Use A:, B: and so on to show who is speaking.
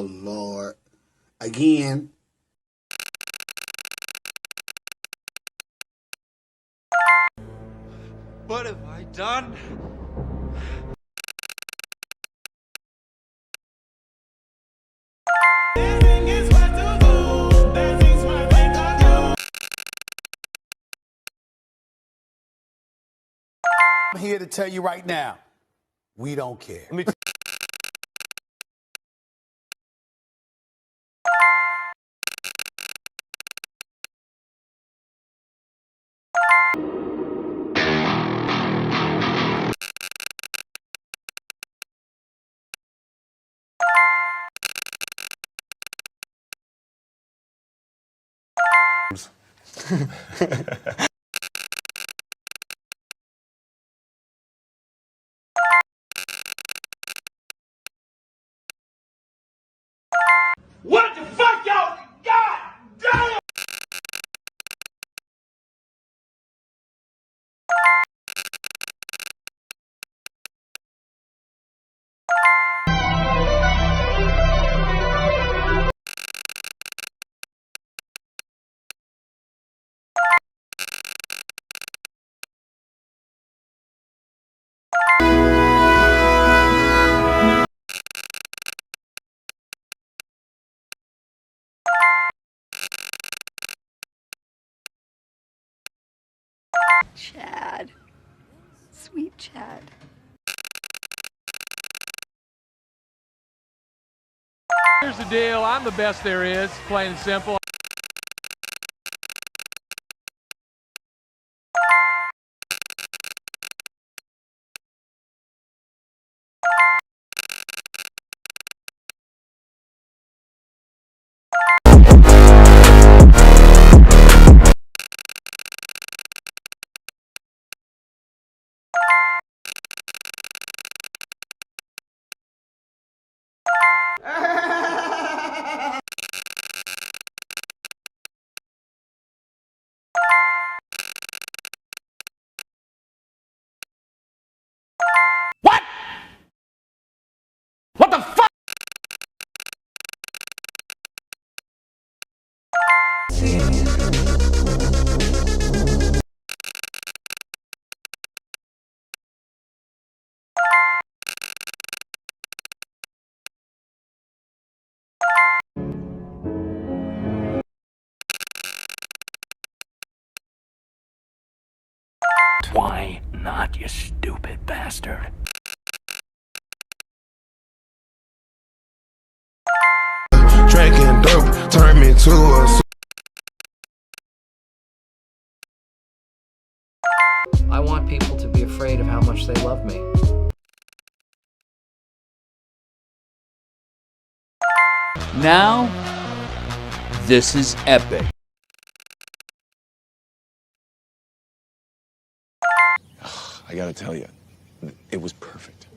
A: Lord. Again.
B: What have I done?
C: I'm here to tell you right now, we don't care.
D: What the fuck, y'all? God damn!
E: Chad. Sweet Chad.
F: Here's the deal. I'm the best there is, plain and simple.
C: What? What the fuck?
G: Why not, you stupid bastard?
H: Drinking dope turned me to a...
I: I want people to be afraid of how much they love me.
G: Now, this is epic.
J: I gotta tell you, it was perfect.